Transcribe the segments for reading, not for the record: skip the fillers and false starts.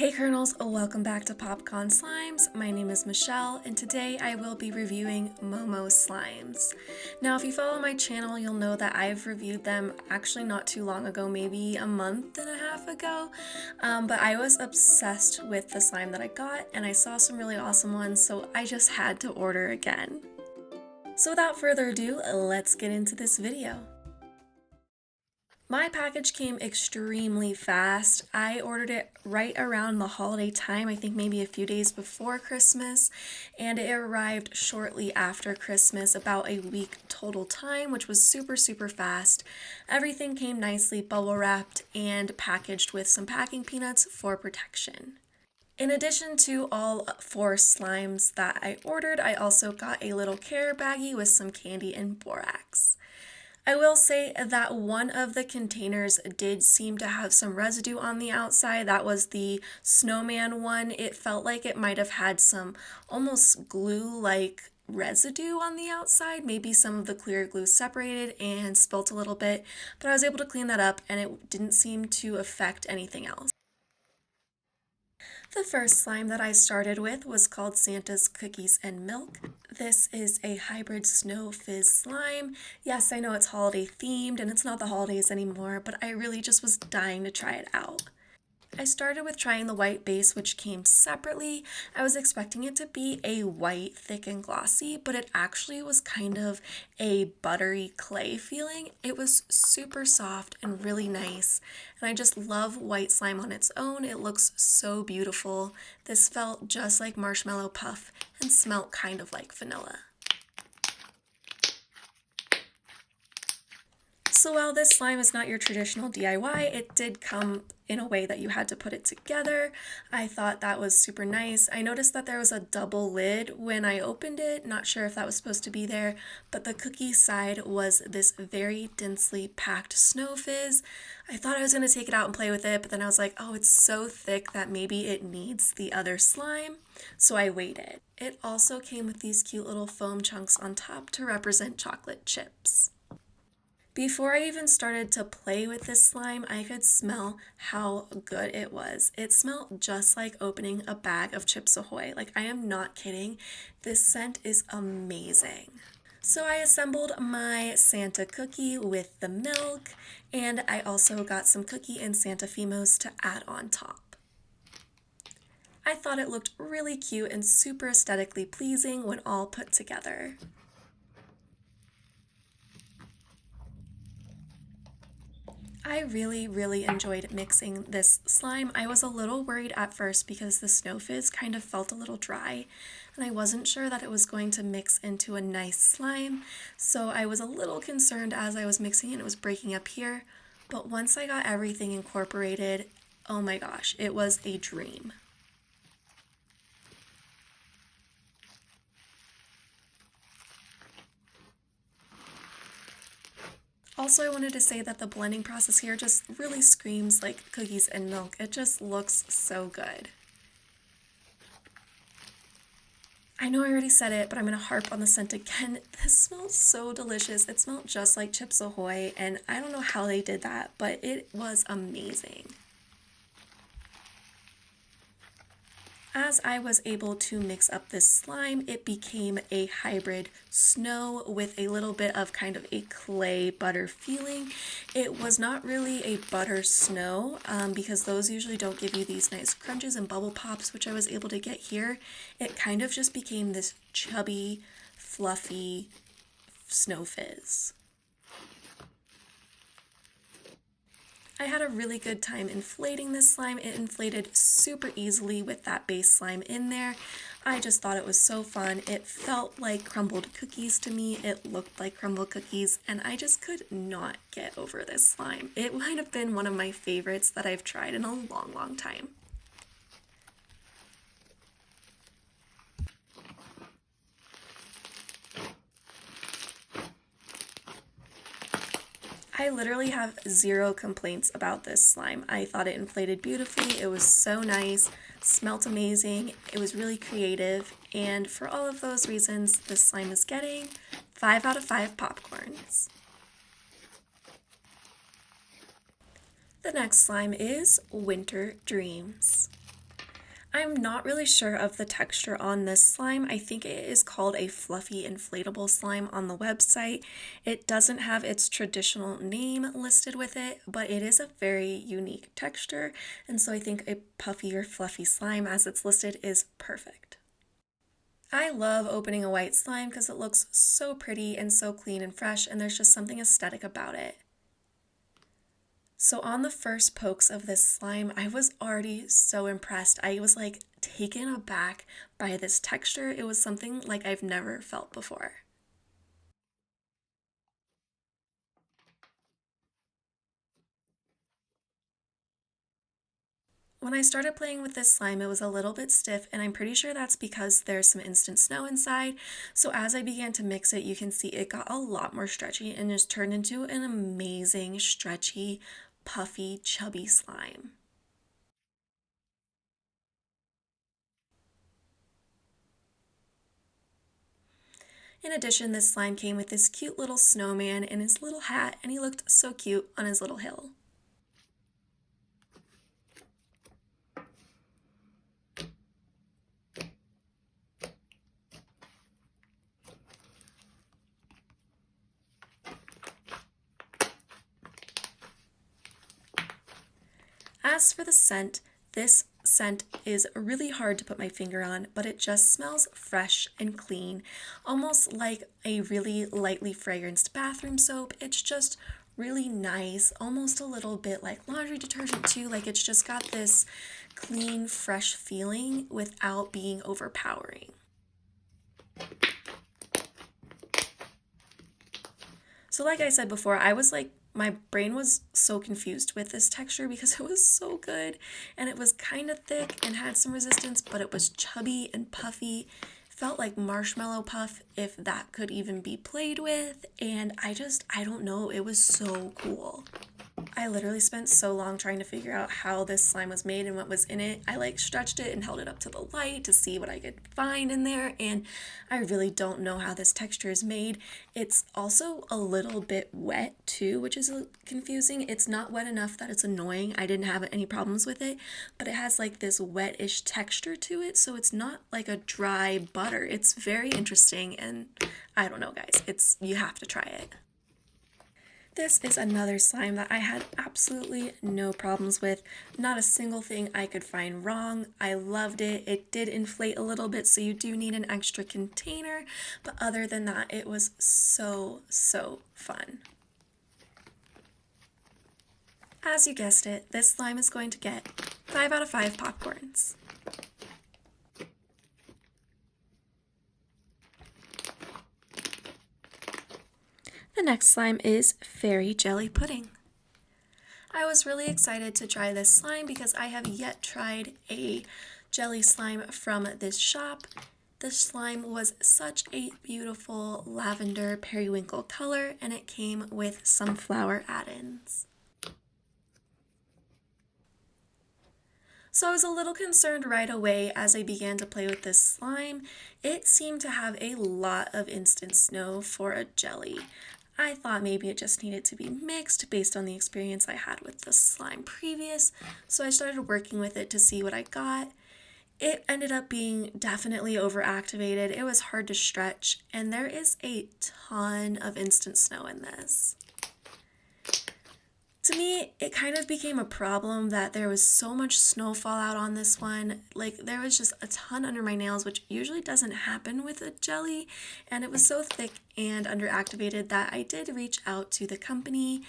Hey kernels, welcome back to Popcorn Slimes. My name is Michelle, and today I will be reviewing Momo slimes. Now, if you follow my channel, you'll know that I've reviewed them actually not too long ago, maybe a month and a half ago. But I was obsessed with the slime that I got, and I saw some really awesome ones, so I just had to order again. So without further ado, let's get into this video. My package came extremely fast. I ordered it right around the holiday time, I think maybe a few days before Christmas, and it arrived shortly after Christmas, about a week total time, which was super fast. Everything came nicely bubble wrapped and packaged with some packing peanuts for protection. In addition to all 4 slimes that I ordered, I also got a little care baggie with some candy and borax. I will say that one of the containers did seem to have some residue on the outside. That was the snowman one. It felt like it might have had some almost glue-like residue on the outside. Maybe some of the clear glue separated and spilt a little bit, but I was able to clean that up and it didn't seem to affect anything else. The first slime that I started with was called Santa's Cookies and Milk. This is a hybrid snow fizz slime. Yes, I know it's holiday themed and it's not the holidays anymore, but I really just was dying to try it out. I started with trying the white base, which came separately. I was expecting it to be a white, thick and glossy, but it actually was kind of a buttery clay feeling. It was super soft and really nice, and I just love white slime on its own. It looks so beautiful. This felt just like marshmallow puff and smelled kind of like vanilla. So while this slime is not your traditional DIY, it did come in a way that you had to put it together. I thought that was super nice. I noticed that there was a double lid when I opened it. Not sure if that was supposed to be there, but the cookie side was this very densely packed snow fizz. I thought I was going to take it out and play with it, but then I was like, oh, it's so thick that maybe it needs the other slime. So I waited. It also came with these cute little foam chunks on top to represent chocolate chips. Before I even started to play with this slime, I could smell how good it was. It smelled just like opening a bag of Chips Ahoy. Like, I am not kidding. This scent is amazing. So I assembled my Santa cookie with the milk, and I also got some cookie and Santa Fimos to add on top. I thought it looked really cute and super aesthetically pleasing when all put together. I really enjoyed mixing this slime. I was a little worried at first because the snow fizz kind of felt a little dry and I wasn't sure that it was going to mix into a nice slime, so I was a little concerned as I was mixing and it was breaking up here, but once I got everything incorporated, oh my gosh, it was a dream. Also, I wanted to say that the blending process here just really screams like cookies and milk. It just looks so good. I know I already said it, but I'm going to harp on the scent again. This smells so delicious. It smelled just like Chips Ahoy, and I don't know how they did that, but it was amazing. As I was able to mix up this slime, it became a hybrid snow with a little bit of kind of a clay butter feeling. It was not really a butter snow because those usually don't give you these nice crunches and bubble pops, which I was able to get here. It kind of just became this chubby, fluffy snow fizz. I had a really good time inflating this slime. It inflated super easily with that base slime in there. I just thought it was so fun. It felt like crumbled cookies to me. It looked like crumbled cookies, and I just could not get over this slime. It might have been one of my favorites that I've tried in a long time. I literally have zero complaints about this slime. I thought it inflated beautifully, it was so nice, smelt amazing, it was really creative, and for all of those reasons, this slime is getting 5 out of 5 popcorns. The next slime is Winter Dreams. I'm not really sure of the texture on this slime. I think it is called a fluffy inflatable slime on the website. It doesn't have its traditional name listed with it, but it is a very unique texture, and so I think a puffy or fluffy slime as it's listed is perfect. I love opening a white slime because it looks so pretty and so clean and fresh, and there's just something aesthetic about it. So on the first pokes of this slime, I was already so impressed. I was like taken aback by this texture. It was something like I've never felt before. When I started playing with this slime, it was a little bit stiff, and I'm pretty sure that's because there's some instant snow inside. So as I began to mix it, you can see it got a lot more stretchy and just turned into an amazing, stretchy, puffy, chubby slime. In addition, this slime came with this cute little snowman and his little hat, and he looked so cute on his little hill. As for the scent, this scent is really hard to put my finger on, but it just smells fresh and clean, almost like a really lightly fragranced bathroom soap. It's just really nice, almost a little bit like laundry detergent too. Like it's just got this clean, fresh feeling without being overpowering. So, like I said before, I was like, my brain was so confused with this texture because it was so good and it was kind of thick and had some resistance, but it was chubby and puffy. Felt like marshmallow puff, if that could even be played with. And I don't know, it was so cool. I literally spent so long trying to figure out how this slime was made and what was in it. I like stretched it and held it up to the light to see what I could find in there, and I really don't know how this texture is made. It's also a little bit wet too, which is confusing. It's not wet enough that it's annoying. I didn't have any problems with it, but it has like this wet-ish texture to it, so it's not like a dry butter. It's very interesting, and I don't know, guys. You have to try it. This is another slime that I had absolutely no problems with. Not a single thing I could find wrong. I loved it. It did inflate a little bit, so you do need an extra container. But other than that, it was so, so fun. As you guessed it, this slime is going to get 5 out of 5 popcorns. The next slime is fairy jelly pudding. I was really excited to try this slime because I have yet tried a jelly slime from this shop. This slime was such a beautiful lavender periwinkle color, and it came with some flower add-ins. So I was a little concerned right away as I began to play with this slime. It seemed to have a lot of instant snow for a jelly. I thought maybe it just needed to be mixed based on the experience I had with the slime previous, so I started working with it to see what I got. It ended up being definitely overactivated. It was hard to stretch, and there is a ton of instant snow in this. To me, it kind of became a problem that there was so much snow fallout on this one. Like, there was just a ton under my nails, which usually doesn't happen with a jelly. And it was so thick and underactivated that I did reach out to the company.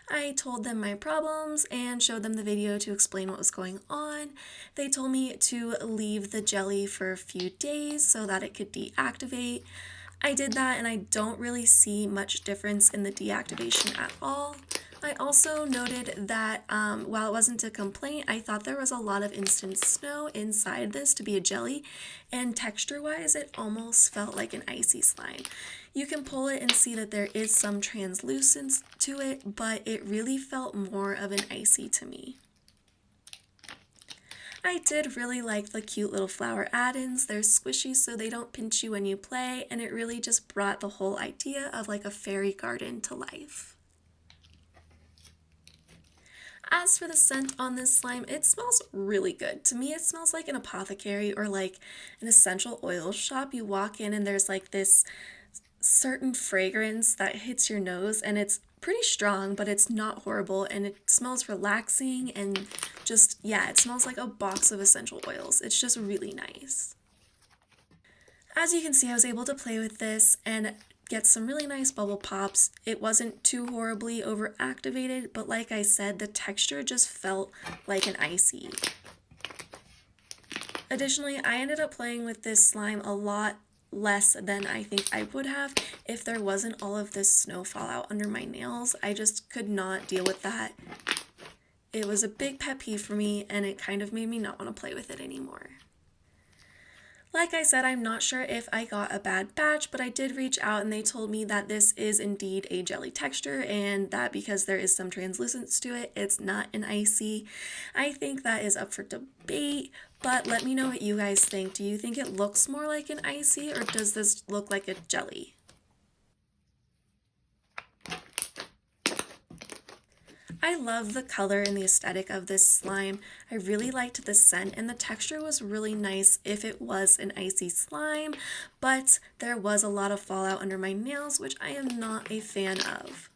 I told them my problems and showed them the video to explain what was going on. They told me to leave the jelly for a few days so that it could deactivate. I did that, and I don't really see much difference in the deactivation at all. I also noted that while it wasn't a complaint, I thought there was a lot of instant snow inside this to be a jelly, and texture-wise, it almost felt like an icy slime. You can pull it and see that there is some translucence to it, but it really felt more of an icy to me. I did really like the cute little flower add-ins. They're squishy so they don't pinch you when you play, and it really just brought the whole idea of like a fairy garden to life. As for the scent on this slime, it smells really good. To me, it smells like an apothecary or like an essential oil shop. You walk in and there's like this certain fragrance that hits your nose, and it's pretty strong, but it's not horrible, and it smells relaxing and just, yeah, it smells like a box of essential oils. It's just really nice. As you can see, I was able to play with this and get some really nice bubble pops. It wasn't too horribly overactivated, but like I said, the texture just felt like an icy. Additionally, I ended up playing with this slime a lot less than I think I would have if there wasn't all of this snow fallout under my nails. I just could not deal with that. It was a big pet peeve for me, and it kind of made me not want to play with it anymore. Like I said, I'm not sure if I got a bad batch, but I did reach out and they told me that this is indeed a jelly texture and that because there is some translucence to it, it's not an icy. I think that is up for debate, but let me know what you guys think. Do you think it looks more like an icy or does this look like a jelly? I love the color and the aesthetic of this slime. I really liked the scent and the texture was really nice if it was an icy slime, but there was a lot of fallout under my nails, which I am not a fan of.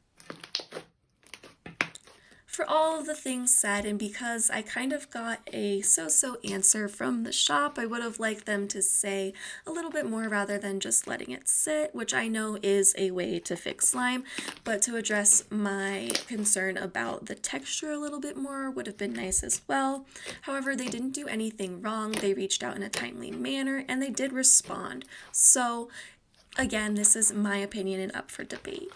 For all of the things said, and because I kind of got a so-so answer from the shop, I would have liked them to say a little bit more rather than just letting it sit, which I know is a way to fix slime, but to address my concern about the texture a little bit more would have been nice as well. However, they didn't do anything wrong. They reached out in a timely manner and they did respond. So again, this is my opinion and up for debate.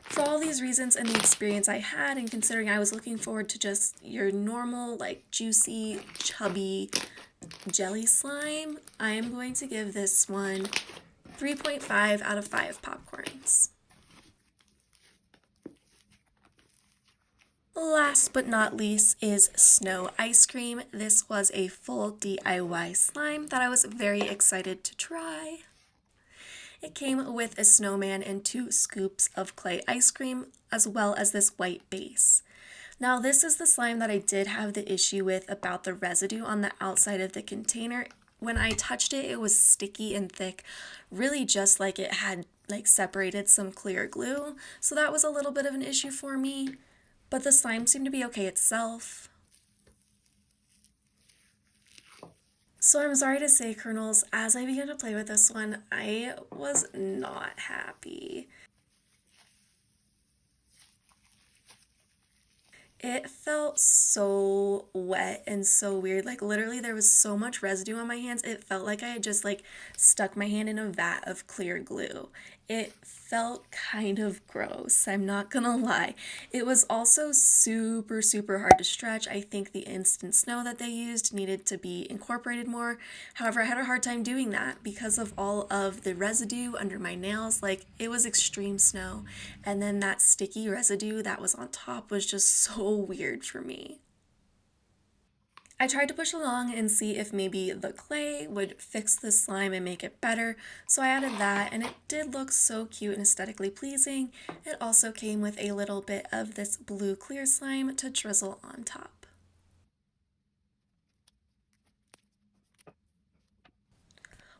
For all these reasons and the experience I had, and considering I was looking forward to just your normal, like juicy, chubby jelly slime, I am going to give this one 3.5 out of 5 popcorns. Last but not least is snow ice cream. This was a full DIY slime that I was very excited to try. It came with a snowman and 2 scoops of clay ice cream, as well as this white base. Now, this is the slime that I did have the issue with about the residue on the outside of the container. When I touched it, it was sticky and thick, really just like it had separated some clear glue. So that was a little bit of an issue for me, but the slime seemed to be okay itself. So I'm sorry to say, kernels, as I began to play with this one, I was not happy. It felt so wet and so weird. Like literally there was so much residue on my hands. It felt like I had just stuck my hand in a vat of clear glue. It felt kind of gross, I'm not gonna lie. It was also super, super hard to stretch. I think the instant snow that they used needed to be incorporated more. However, I had a hard time doing that because of all of the residue under my nails. Like it was extreme snow, and then that sticky residue that was on top was just so weird for me. I tried to push along and see if maybe the clay would fix the slime and make it better, so I added that and it did look so cute and aesthetically pleasing. It also came with a little bit of this blue clear slime to drizzle on top.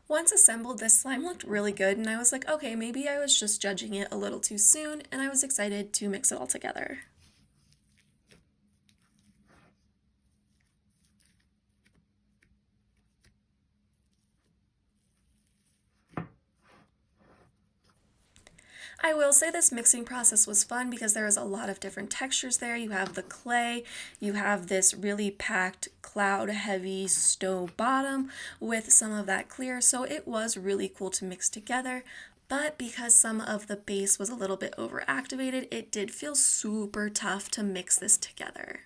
Once assembled, this slime looked really good and I was like, okay, maybe I was just judging it a little too soon, and I was excited to mix it all together. I will say this mixing process was fun because there was a lot of different textures there. You have the clay, you have this really packed cloud heavy snow bottom with some of that clear, so it was really cool to mix together. But because some of the base was a little bit overactivated, it did feel super tough to mix this together.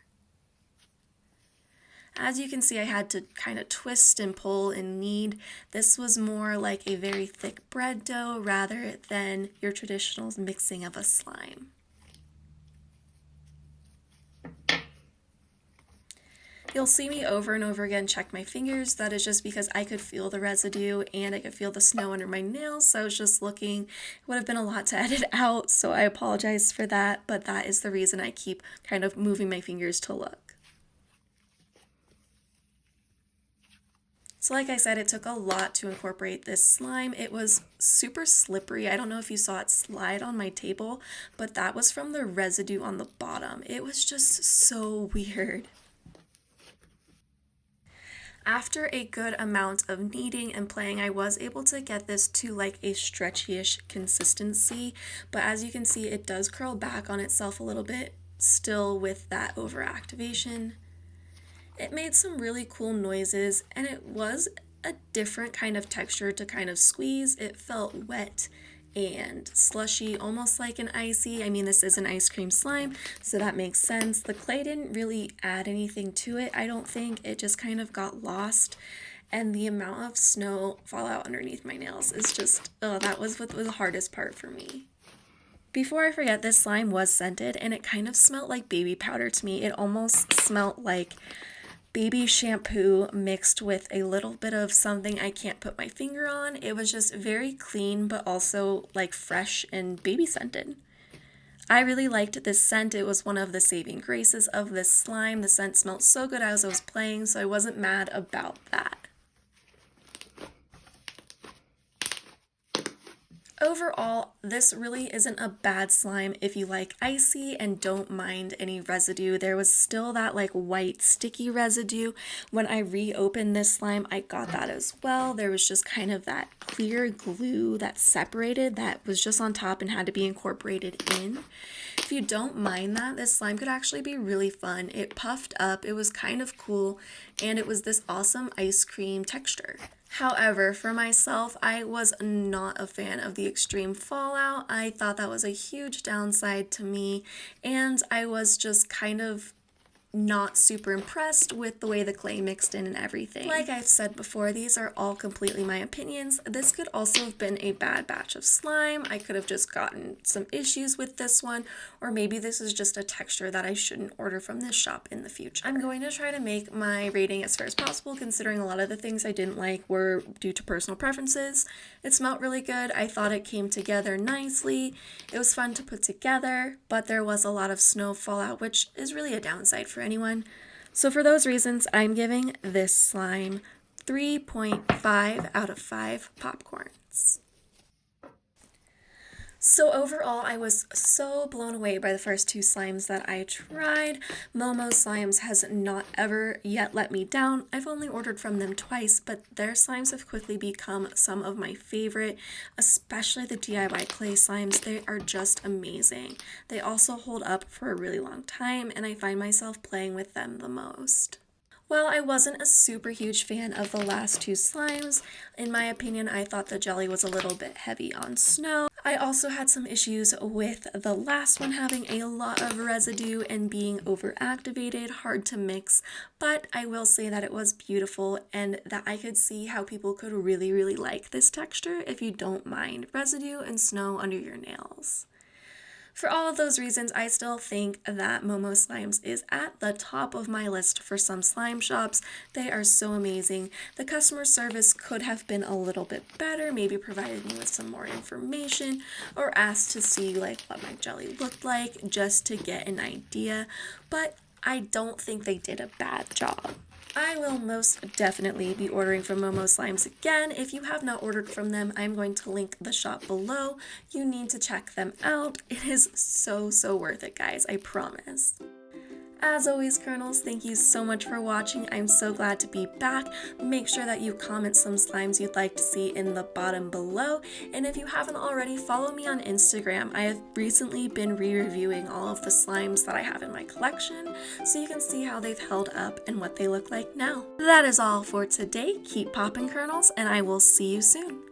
As you can see, I had to kind of twist and pull and knead. This was more like a very thick bread dough rather than your traditional mixing of a slime. You'll see me over and over again check my fingers. That is just because I could feel the residue and I could feel the snow under my nails, so I was just looking. It would have been a lot to edit out, so I apologize for that, but that is the reason I keep kind of moving my fingers to look. So like I said, it took a lot to incorporate this slime. It was super slippery. I don't know if you saw it slide on my table, but that was from the residue on the bottom. It was just so weird. After a good amount of kneading and playing, I was able to get this to like a stretchy-ish consistency, but as you can see, it does curl back on itself a little bit, still with that overactivation. It made some really cool noises, and it was a different kind of texture to kind of squeeze. It felt wet and slushy, almost like an icy. I mean, this is an ice cream slime, so that makes sense. The clay didn't really add anything to it, I don't think. It just kind of got lost, and the amount of snow fallout underneath my nails is just, oh, that was what was the hardest part for me. Before I forget, this slime was scented, and it kind of smelled like baby powder to me. It almost smelled like baby shampoo mixed with a little bit of something I can't put my finger on. It was just very clean, but also like fresh and baby scented. I really liked this scent. It was one of the saving graces of this slime. The scent smelled so good as I was playing, so I wasn't mad about that. Overall, this really isn't a bad slime if you like icy and don't mind any residue. There was still that like white sticky residue. When I reopened this slime, I got that as well. There was just kind of that clear glue that separated that was just on top and had to be incorporated in. If you don't mind that, this slime could actually be really fun. It puffed up, it was kind of cool, and it was this awesome ice cream texture. However, for myself, I was not a fan of the extreme fallout. I thought that was a huge downside to me, and I was just kind of not super impressed with the way the clay mixed in and everything. Like I've said before, these are all completely my opinions. This could also have been a bad batch of slime. I could have just gotten some issues with this one, or maybe this is just a texture that I shouldn't order from this shop in the future. I'm going to try to make my rating as fair as possible, considering a lot of the things I didn't like were due to personal preferences. It smelled really good. I thought it came together nicely. It was fun to put together, but there was a lot of snow fallout, which is really a downside for anyone. So for those reasons, I'm giving this slime 3.5 out of 5 popcorns. So overall, I was so blown away by the first two slimes that I tried. Momo Slimes has not ever yet let me down. I've only ordered from them twice, but their slimes have quickly become some of my favorite, especially the DIY clay slimes. They are just amazing. They also hold up for a really long time, and I find myself playing with them the most. While I wasn't a super huge fan of the last two slimes, in my opinion, I thought the jelly was a little bit heavy on snow. I also had some issues with the last one having a lot of residue and being overactivated, hard to mix, but I will say that it was beautiful and that I could see how people could really like this texture if you don't mind residue and snow under your nails. For all of those reasons, I still think that Momo Slimes is at the top of my list for some slime shops. They are so amazing. The customer service could have been a little bit better, maybe provided me with some more information or asked to see like what my jelly looked like just to get an idea, but I don't think they did a bad job. I will most definitely be ordering from Momo Slimes again. If you have not ordered from them, I'm going to link the shop below. You need to check them out. It is so worth it, guys. I promise. As always, Kernels, thank you so much for watching. I'm so glad to be back. Make sure that you comment some slimes you'd like to see in the bottom below. And if you haven't already, follow me on Instagram. I have recently been re-reviewing all of the slimes that I have in my collection, so you can see how they've held up and what they look like now. That is all for today. Keep popping, Kernels, and I will see you soon.